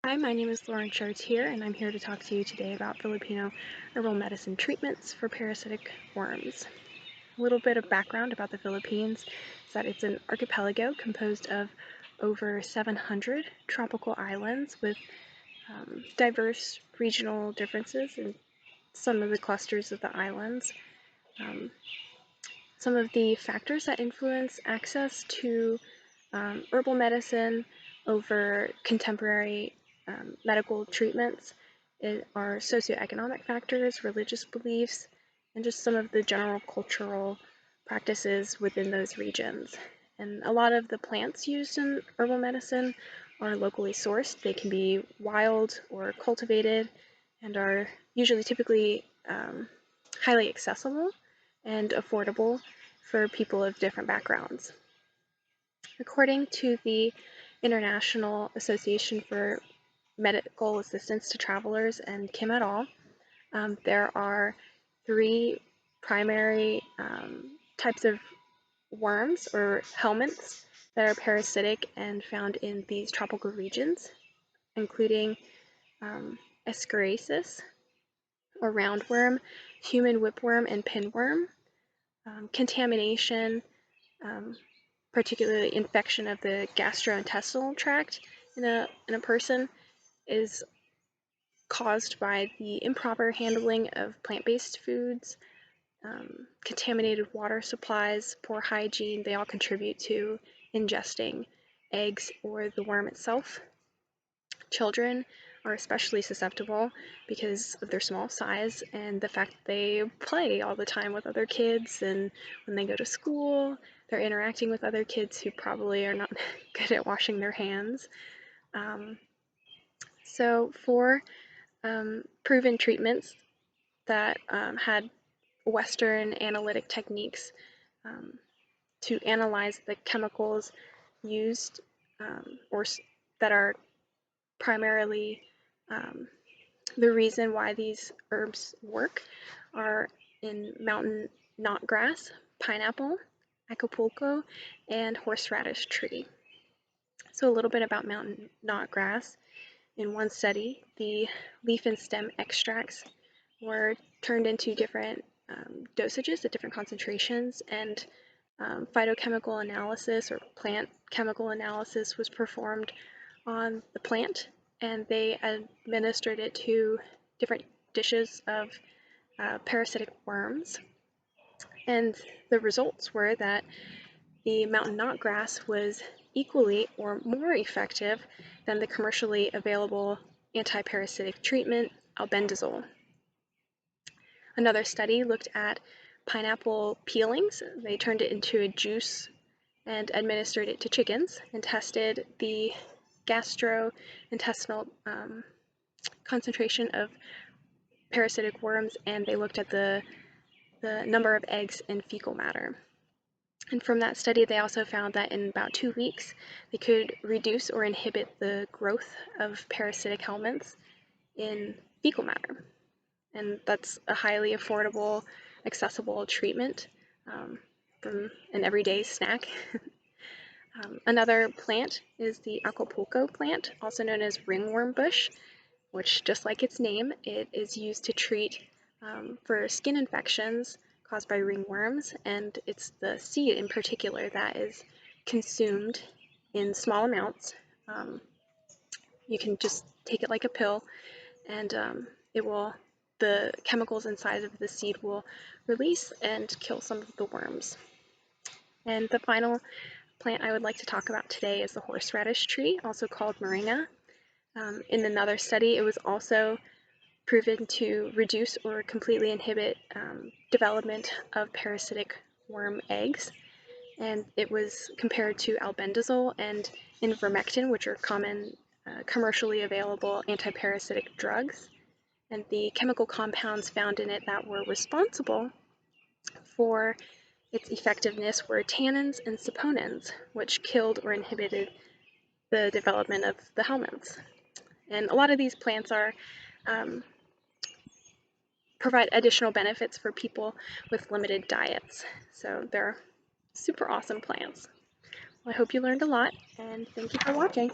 Hi, my name is Lauren Chartier, and I'm here to talk to you today about Filipino herbal medicine treatments for parasitic worms. A little bit of background about the Philippines is that it's an archipelago composed of over 700 tropical islands with diverse regional differences in some of the clusters of the islands. Some of the factors that influence access to herbal medicine over contemporary medical treatments are socioeconomic factors, religious beliefs, and just some of the general cultural practices within those regions. And a lot of the plants used in herbal medicine are locally sourced. They can be wild or cultivated and are usually typically highly accessible and affordable for people of different backgrounds. According to the International Association for Medical Assistance to Travelers and Kim et al., there are three primary types of worms or helminths that are parasitic and found in these tropical regions, including Ascariasis, or roundworm, human whipworm, and pinworm. Contamination, particularly infection of the gastrointestinal tract in a person, is caused by the improper handling of plant-based foods, contaminated water supplies, poor hygiene. They all contribute to ingesting eggs or the worm itself. Children are especially susceptible because of their small size and the fact that they play all the time with other kids, and when they go to school, they're interacting with other kids who probably are not good at washing their hands. So for proven treatments that had Western analytic techniques to analyze the chemicals used or that are primarily the reason why these herbs work are in mountain knotgrass, pineapple, acapulco, and horseradish tree. So a little bit about mountain knotgrass. In one study, the leaf and stem extracts were turned into different dosages at different concentrations, and phytochemical analysis or plant chemical analysis was performed on the plant, and they administered it to different dishes of parasitic worms. And the results were that the mountain knotgrass was equally or more effective than the commercially available anti-parasitic treatment, albendazole. Another study looked at pineapple peelings. They turned it into a juice and administered it to chickens and tested the gastrointestinal concentration of parasitic worms, and they looked at the number of eggs in fecal matter. And from that study, they also found that in about 2 weeks, they could reduce or inhibit the growth of parasitic helminths in fecal matter. And that's a highly affordable, accessible treatment from an everyday snack. Another plant is the acapulco plant, also known as ringworm bush, which, just like its name, it is used to treat for skin infections caused by ringworms, and it's the seed in particular that is consumed in small amounts. You can just take it like a pill, and the chemicals inside of the seed will release and kill some of the worms. And the final plant I would like to talk about today is the horseradish tree, also called Moringa. In another study, it was also proven to reduce or completely inhibit development of parasitic worm eggs, and it was compared to albendazole and ivermectin, which are common commercially available antiparasitic drugs, and the chemical compounds found in it that were responsible for its effectiveness were tannins and saponins, which killed or inhibited the development of the helminths. And a lot of these plants are provide additional benefits for people with limited diets. So they're super awesome plants. Well, I hope you learned a lot, and thank you for watching.